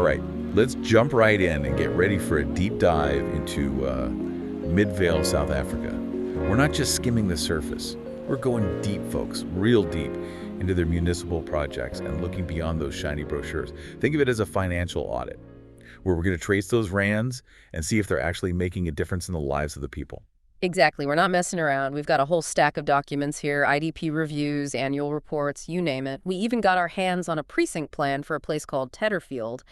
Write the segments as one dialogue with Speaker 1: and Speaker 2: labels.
Speaker 1: right, let's jump right in and get ready for a deep dive into Midvaal, South Africa. We're not just skimming the surface. We're going deep, folks, real deep into their municipal projects and looking beyond those shiny brochures. Think of it as a financial audit, where we're going to trace those rands and see if they're actually making a difference in the lives of the people.
Speaker 2: Exactly. We're not messing around. We've got a whole stack of documents here, IDP reviews, annual reports, you name it. We even got our hands on a precinct plan for a place called Tetterfield.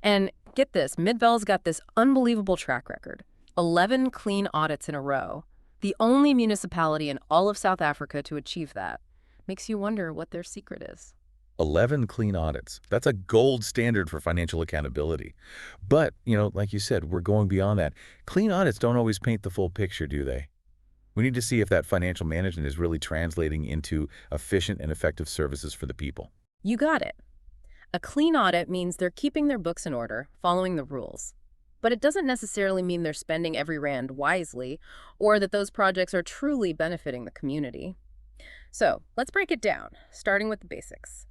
Speaker 2: And get this, Midvaal's got this unbelievable track record. 11 clean audits in a row. The only municipality in all of South Africa to achieve that. Makes you wonder what their secret is.
Speaker 1: 11 clean audits. That's a gold standard for financial accountability. But, like you said, we're going beyond that. Clean audits don't always paint the full picture, do they? We need to see if that financial management is really translating into efficient and effective services for the people.
Speaker 2: You got it. A clean audit means they're keeping their books in order, following the rules. But it doesn't necessarily mean they're spending every rand wisely, or that those projects are truly benefiting the community. So, let's break it down, starting with the basics.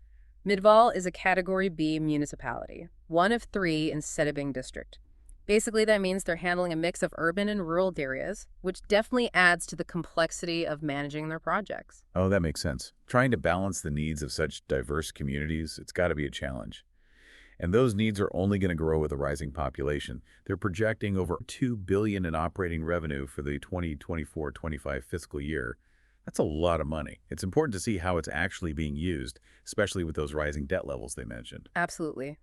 Speaker 2: Midvaal is a Category B municipality, one of 3 in Sedibeng district. Basically, that means they're handling a mix of urban and rural areas, which definitely adds to the complexity of managing their projects.
Speaker 1: Oh, that makes sense. Trying to balance the needs of such diverse communities, it's got to be a challenge. And those needs are only going to grow with a rising population. They're projecting over $2 billion in operating revenue for the 2024-25 fiscal year. That's a lot of money. It's important to see how it's actually being used, especially with those rising debt levels they mentioned.
Speaker 2: Absolutely.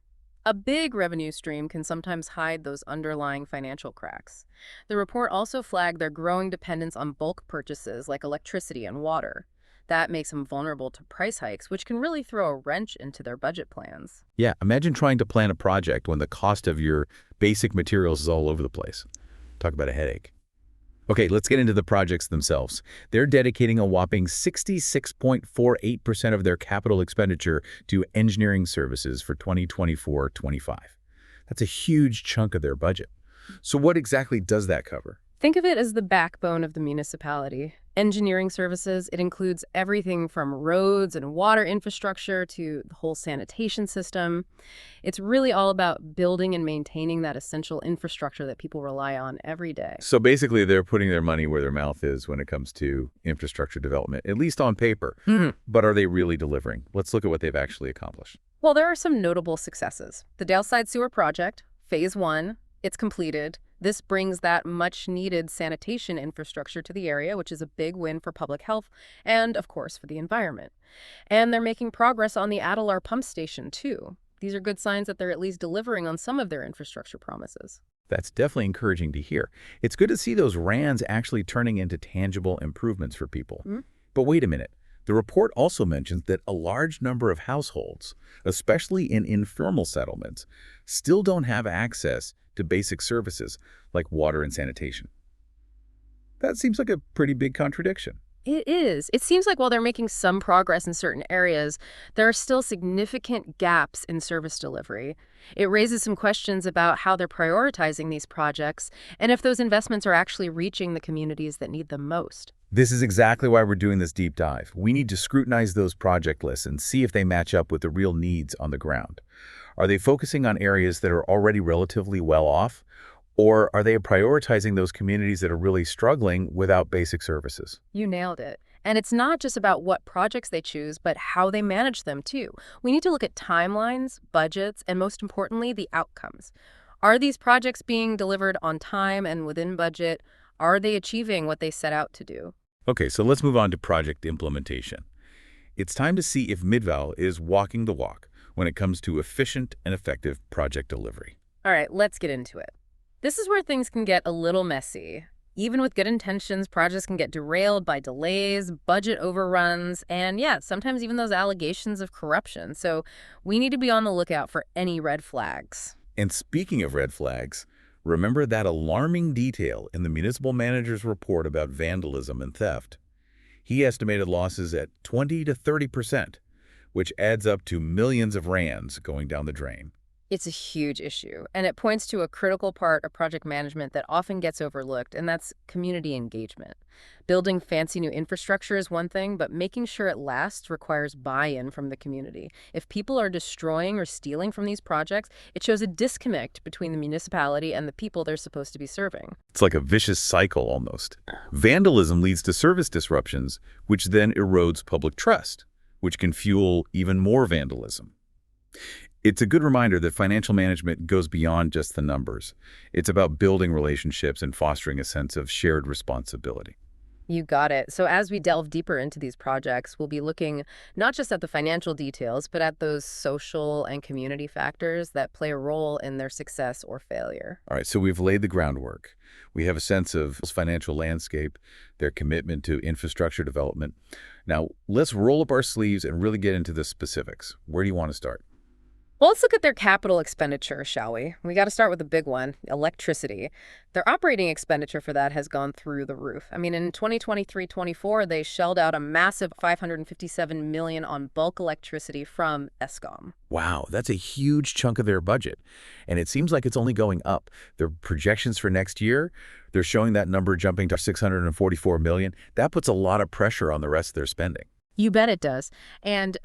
Speaker 2: A big revenue stream can sometimes hide those underlying financial cracks. The report also flagged their growing dependence on bulk purchases like electricity and water. That makes them vulnerable to price hikes, which can really throw a wrench into their budget plans.
Speaker 1: Yeah, imagine trying to plan a project when the cost of your basic materials is all over the place. Talk about a headache. Okay, let's get into the projects themselves. They're dedicating a whopping 66.48% of their capital expenditure to engineering services for 2024-25. That's a huge chunk of their budget. So what exactly does that cover?
Speaker 2: Think of it as the backbone of the municipality. Engineering services, it includes everything from roads and water infrastructure to the whole sanitation system. It's really all about building and maintaining that essential infrastructure that people rely on every day.
Speaker 1: So basically, they're putting their money where their mouth is when it comes to infrastructure development, at least on paper. But are they really delivering? Let's look at what they've actually accomplished.
Speaker 2: Well, there are some notable successes. The Daleside Sewer Project, Phase 1, it's completed. This brings that much-needed sanitation infrastructure to the area, which is a big win for public health and, of course, for the environment. And they're making progress on the Adelar pump station, too. These are good signs that they're at least delivering on some of their infrastructure promises.
Speaker 1: That's definitely encouraging to hear. It's good to see those rands actually turning into tangible improvements for people. But wait a minute. The report also mentions that a large number of households, especially in informal settlements, still don't have access to basic services like water and sanitation. That seems like a pretty big contradiction.
Speaker 2: It is. It seems like while they're making some progress in certain areas, there are still significant gaps in service delivery. It raises some questions about how they're prioritizing these projects and if those investments are actually reaching the communities that need them most.
Speaker 1: This is exactly why we're doing this deep dive. We need to scrutinize those project lists and see if they match up with the real needs on the ground. Are they focusing on areas that are already relatively well off, or are they prioritizing those communities that are really struggling without basic services?
Speaker 2: You nailed it. And it's not just about what projects they choose, but how they manage them, too. We need to look at timelines, budgets, and most importantly, the outcomes. Are these projects being delivered on time and within budget? Are they achieving what they set out to do?
Speaker 1: Okay, so let's move on to project implementation. It's time to see if Midvaal is walking the walk when it comes to efficient and effective project delivery.
Speaker 2: All right, let's get into it. This is where things can get a little messy. Even with good intentions, projects can get derailed by delays, budget overruns, and sometimes even those allegations of corruption. So we need to be on the lookout for any red flags.
Speaker 1: And speaking of red flags, remember that alarming detail in the municipal manager's report about vandalism and theft. He estimated losses at 20 to 30%, which adds up to millions of rands going down the drain.
Speaker 2: It's a huge issue, and it points to a critical part of project management that often gets overlooked, and that's community engagement. Building fancy new infrastructure is one thing, but making sure it lasts requires buy-in from the community. If people are destroying or stealing from these projects, it shows a disconnect between the municipality and the people they're supposed to be serving.
Speaker 1: It's like a vicious cycle almost. Vandalism leads to service disruptions, which then erodes public trust, which can fuel even more vandalism. It's a good reminder that financial management goes beyond just the numbers. It's about building relationships and fostering a sense of shared responsibility.
Speaker 2: You got it. So as we delve deeper into these projects, we'll be looking not just at the financial details, but at those social and community factors that play a role in their success or failure.
Speaker 1: All right, so we've laid the groundwork. We have a sense of financial landscape, their commitment to infrastructure development. Now, let's roll up our sleeves and really get into the specifics. Where do you want to start?
Speaker 2: Well, let's look at their capital expenditure, shall we? We got to start with the big one, electricity. Their operating expenditure for that has gone through the roof. I mean, in 2023-24, they shelled out a massive $557 million on bulk electricity from ESCOM.
Speaker 1: Wow, that's a huge chunk of their budget. And it seems like it's only going up. Their projections for next year, they're showing that number jumping to $644 million. That puts a lot of pressure on the rest of their spending.
Speaker 2: You bet it does. And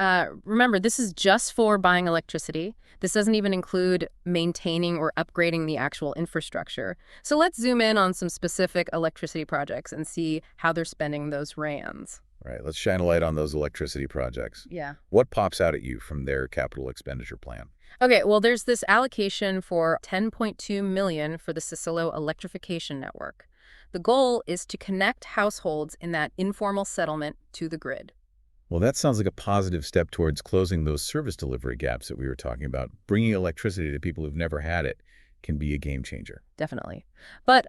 Speaker 2: remember, this is just for buying electricity. This doesn't even include maintaining or upgrading the actual infrastructure. So let's zoom in on some specific electricity projects and see how they're spending those rands.
Speaker 1: All right, let's shine a light on those electricity projects.
Speaker 2: Yeah.
Speaker 1: What pops out at you from their capital expenditure plan?
Speaker 2: Okay, well, there's this allocation for $10.2 million for the Sicilo electrification network. The goal is to connect households in that informal settlement to the grid.
Speaker 1: Well, that sounds like a positive step towards closing those service delivery gaps that we were talking about. Bringing electricity to people who've never had it can be a game changer.
Speaker 2: Definitely. But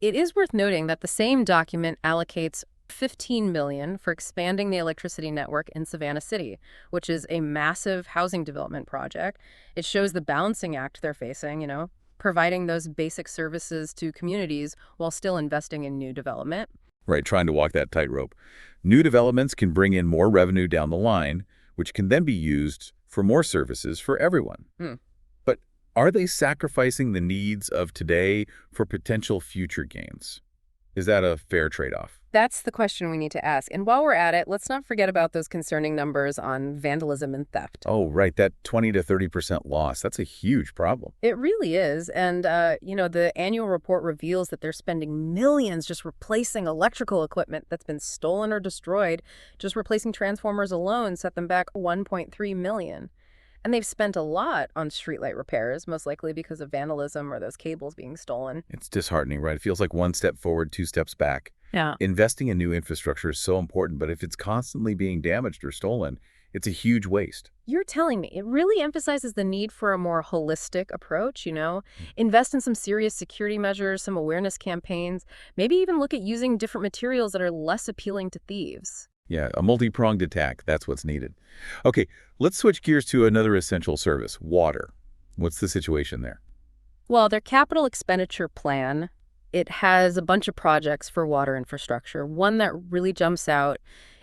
Speaker 2: it is worth noting that the same document allocates $15 million for expanding the electricity network in Savannah City, which is a massive housing development project. It shows the balancing act they're facing, providing those basic services to communities while still investing in new development.
Speaker 1: Right, trying to walk that tightrope. New developments can bring in more revenue down the line, which can then be used for more services for everyone. But are they sacrificing the needs of today for potential future gains? Is that a fair trade-off?
Speaker 2: That's the question we need to ask. And while we're at it, let's not forget about those concerning numbers on vandalism and theft.
Speaker 1: Oh, right, that 20 to 30% loss. That's a huge problem.
Speaker 2: It really is. And, the annual report reveals that they're spending millions just replacing electrical equipment that's been stolen or destroyed. Just replacing transformers alone set them back $1.3 million. And they've spent a lot on streetlight repairs, most likely because of vandalism or those cables being stolen.
Speaker 1: It's disheartening, right? It feels like one step forward, two steps back.
Speaker 2: Yeah.
Speaker 1: Investing in new infrastructure is so important, but if it's constantly being damaged or stolen, it's a huge waste.
Speaker 2: You're telling me. It really emphasizes the need for a more holistic approach, Invest in some serious security measures, some awareness campaigns, maybe even look at using different materials that are less appealing to thieves.
Speaker 1: Yeah, a multi-pronged attack. That's what's needed. Okay, let's switch gears to another essential service, water. What's the situation there?
Speaker 2: Well, their capital expenditure plan, it has a bunch of projects for water infrastructure. One that really jumps out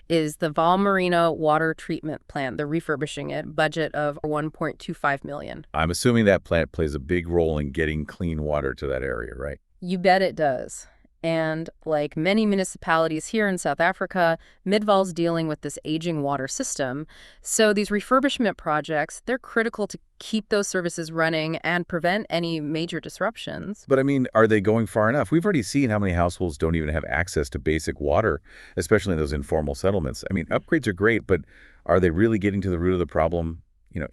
Speaker 2: is the Val Marina water treatment plant. They're refurbishing it, budget of $1.25 million.
Speaker 1: I'm assuming that plant plays a big role in getting clean water to that area, right?
Speaker 2: You bet it does. And like many municipalities here in South Africa, Midvaal's dealing with this aging water system. So these refurbishment projects, they're critical to keep those services running and prevent any major disruptions.
Speaker 1: But I mean, are they going far enough? We've already seen how many households don't even have access to basic water, especially in those informal settlements. I mean, upgrades are great, but are they really getting to the root of the problem,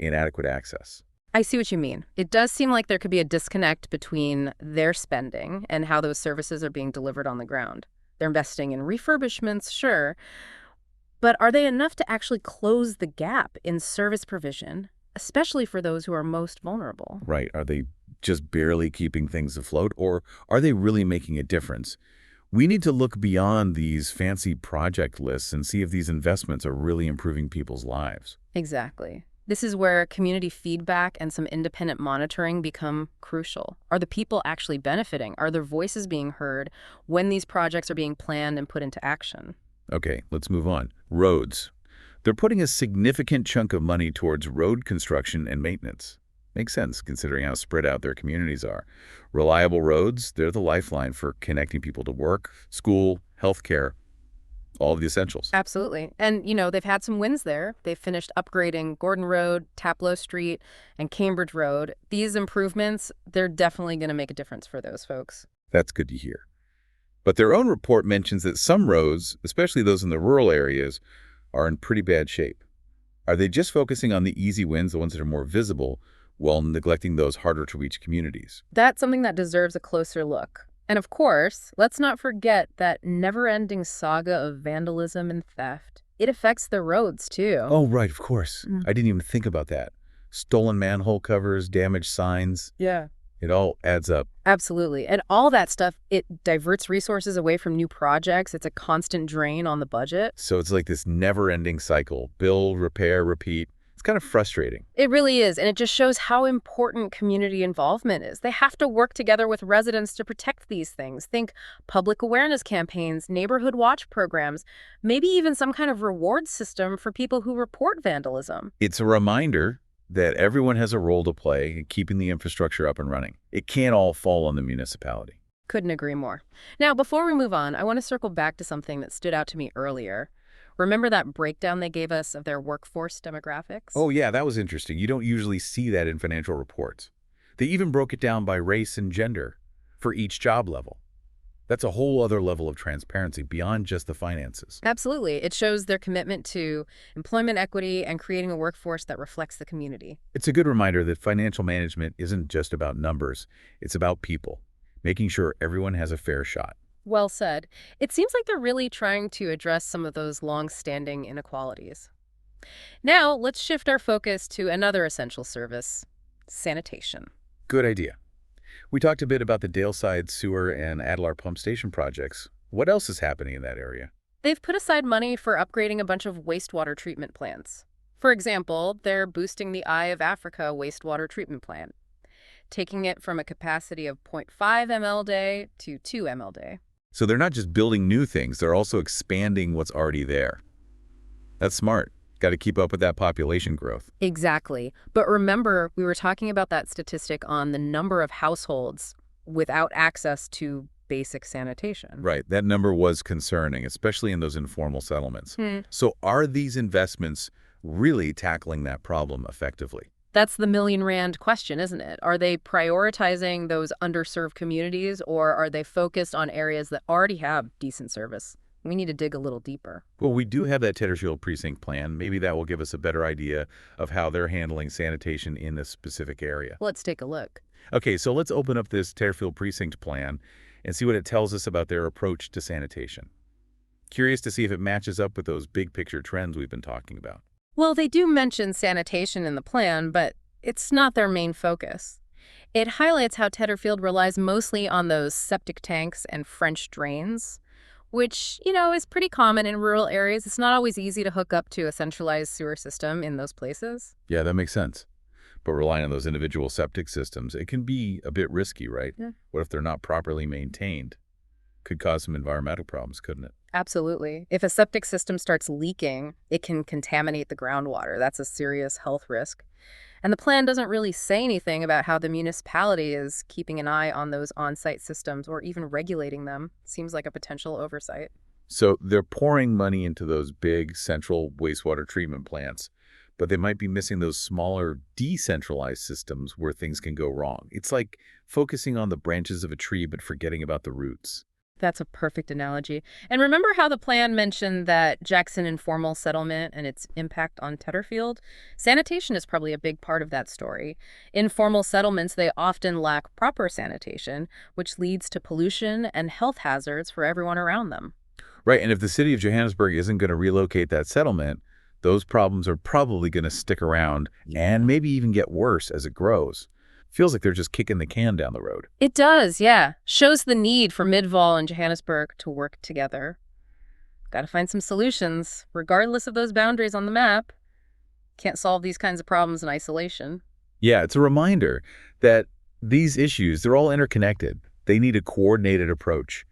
Speaker 1: inadequate access?
Speaker 2: I see what you mean. It does seem like there could be a disconnect between their spending and how those services are being delivered on the ground. They're investing in refurbishments, sure, but are they enough to actually close the gap in service provision, especially for those who are most vulnerable?
Speaker 1: Right. Are they just barely keeping things afloat, or are they really making a difference? We need to look beyond these fancy project lists and see if these investments are really improving people's lives.
Speaker 2: Exactly. This is where community feedback and some independent monitoring become crucial. Are the people actually benefiting? Are their voices being heard when these projects are being planned and put into action?
Speaker 1: Okay, let's move on. Roads. They're putting a significant chunk of money towards road construction and maintenance. Makes sense, considering how spread out their communities are. Reliable roads, they're the lifeline for connecting people to work, school, healthcare, all of the essentials.
Speaker 2: Absolutely. And, they've had some wins there. They've finished upgrading Gordon Road, Taplow Street, and Cambridge Road. These improvements, they're definitely going to make a difference for those folks.
Speaker 1: That's good to hear. But their own report mentions that some roads, especially those in the rural areas, are in pretty bad shape. Are they just focusing on the easy wins, the ones that are more visible, while neglecting those harder-to-reach communities?
Speaker 2: That's something that deserves a closer look. And of course, let's not forget that never-ending saga of vandalism and theft. It affects the roads, too.
Speaker 1: Oh, right, of course. I didn't even think about that. Stolen manhole covers, damaged signs.
Speaker 2: Yeah.
Speaker 1: It all adds up.
Speaker 2: Absolutely. And all that stuff, it diverts resources away from new projects. It's a constant drain on the budget.
Speaker 1: So it's like this never-ending cycle. Build, repair, repeat. It's kind of frustrating.
Speaker 2: It really is. And it just shows how important community involvement is. They have to work together with residents to protect these things. Think public awareness campaigns, neighborhood watch programs, maybe even some kind of reward system for people who report vandalism.
Speaker 1: It's a reminder that everyone has a role to play in keeping the infrastructure up and running. It can't all fall on the municipality.
Speaker 2: Couldn't agree more. Now, before we move on, I want to circle back to something that stood out to me earlier. Remember that breakdown they gave us of their workforce demographics?
Speaker 1: Oh, yeah, that was interesting. You don't usually see that in financial reports. They even broke it down by race and gender for each job level. That's a whole other level of transparency beyond just the finances.
Speaker 2: Absolutely. It shows their commitment to employment equity and creating a workforce that reflects the community.
Speaker 1: It's a good reminder that financial management isn't just about numbers. It's about people, making sure everyone has a fair shot.
Speaker 2: Well said. It seems like they're really trying to address some of those long-standing inequalities. Now, let's shift our focus to another essential service, sanitation.
Speaker 1: Good idea. We talked a bit about the Daleside Sewer and Adler Pump Station projects. What else is happening in that area?
Speaker 2: They've put aside money for upgrading a bunch of wastewater treatment plants. For example, they're boosting the Eye of Africa wastewater treatment plant, taking it from a capacity of 0.5 ml day to 2 ml day.
Speaker 1: So they're not just building new things, they're also expanding what's already there. That's smart. Got to keep up with that population growth.
Speaker 2: Exactly. But remember, we were talking about that statistic on the number of households without access to basic sanitation.
Speaker 1: Right. That number was concerning, especially in those informal settlements. So are these investments really tackling that problem effectively?
Speaker 2: That's the million rand question, isn't it? Are they prioritizing those underserved communities, or are they focused on areas that already have decent service? We need to dig a little deeper.
Speaker 1: Well, we do have that Tettersfield precinct plan. Maybe that will give us a better idea of how they're handling sanitation in this specific area.
Speaker 2: Let's take a look.
Speaker 1: Okay, so let's open up this Tettersfield precinct plan and see what it tells us about their approach to sanitation. Curious to see if it matches up with those big picture trends we've been talking about.
Speaker 2: Well, they do mention sanitation in the plan, but it's not their main focus. It highlights how Tetterfield relies mostly on those septic tanks and French drains, which, is pretty common in rural areas. It's not always easy to hook up to a centralized sewer system in those places.
Speaker 1: Yeah, that makes sense. But relying on those individual septic systems, it can be a bit risky, right?
Speaker 2: Yeah.
Speaker 1: What if they're not properly maintained? Could cause some environmental problems, couldn't it?
Speaker 2: Absolutely. If a septic system starts leaking, it can contaminate the groundwater. That's a serious health risk. And the plan doesn't really say anything about how the municipality is keeping an eye on those on-site systems or even regulating them. Seems like a potential oversight.
Speaker 1: So they're pouring money into those big central wastewater treatment plants, but they might be missing those smaller decentralized systems where things can go wrong. It's like focusing on the branches of a tree but forgetting about the roots.
Speaker 2: That's a perfect analogy. And remember how the plan mentioned that Jackson informal settlement and its impact on Tetterfield? Sanitation is probably a big part of that story. Informal settlements, they often lack proper sanitation, which leads to pollution and health hazards for everyone around them.
Speaker 1: Right, and if the city of Johannesburg isn't going to relocate that settlement, those problems are probably going to stick around and maybe even get worse as it grows. Feels like they're just kicking the can down the road.
Speaker 2: It does, yeah. Shows the need for Midvaal and Johannesburg to work together. Got to find some solutions, regardless of those boundaries on the map. Can't solve these kinds of problems in isolation.
Speaker 1: Yeah, it's a reminder that these issues, they're all interconnected. They need a coordinated approach.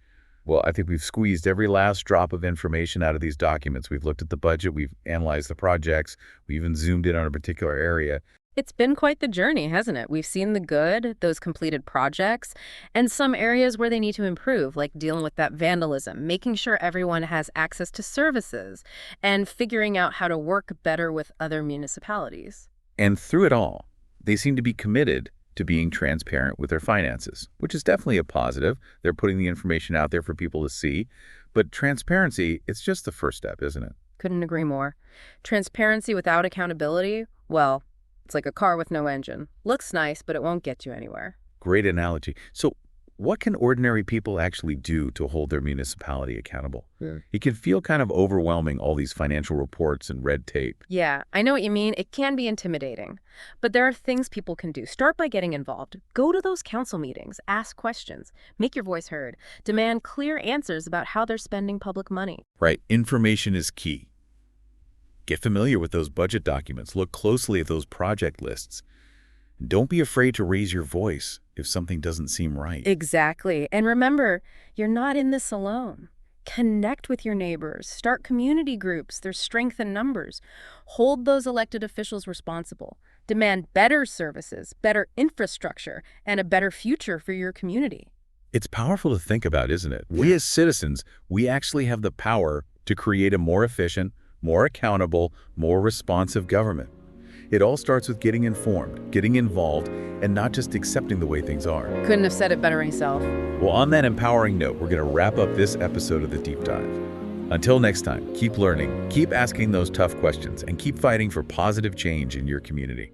Speaker 1: Well, I think we've squeezed every last drop of information out of these documents. We've looked at the budget, we've analyzed the projects, we even zoomed in on a particular area.
Speaker 2: It's been quite the journey, hasn't it? We've seen the good, those completed projects, and some areas where they need to improve, like dealing with that vandalism, making sure everyone has access to services, and figuring out how to work better with other municipalities.
Speaker 1: And through it all, they seem to be committed to being transparent with their finances, which is definitely a positive. They're putting the information out there for people to see. But transparency, it's just the first step, isn't it?
Speaker 2: Couldn't agree more. Transparency without accountability, well, it's like a car with no engine. Looks nice, but it won't get you anywhere.
Speaker 1: Great analogy. So what can ordinary people actually do to hold their municipality accountable?
Speaker 3: Yeah.
Speaker 1: It can feel kind of overwhelming, all these financial reports and red tape.
Speaker 2: Yeah, I know what you mean. It can be intimidating. But there are things people can do. Start by getting involved. Go to those council meetings. Ask questions. Make your voice heard. Demand clear answers about how they're spending public money.
Speaker 1: Right. Information is key. Get familiar with those budget documents. Look closely at those project lists. Don't be afraid to raise your voice if something doesn't seem right.
Speaker 2: Exactly. And remember, you're not in this alone. Connect with your neighbors. Start community groups. There's strength in numbers. Hold those elected officials responsible. Demand better services, better infrastructure, and a better future for your community.
Speaker 1: It's powerful to think about, isn't it? We as citizens, we actually have the power to create a more efficient, more accountable, more responsive government. It all starts with getting informed, getting involved, and not just accepting the way things are.
Speaker 2: Couldn't have said it better myself.
Speaker 1: Well, on that empowering note, we're going to wrap up this episode of The Deep Dive. Until next time, keep learning, keep asking those tough questions, and keep fighting for positive change in your community.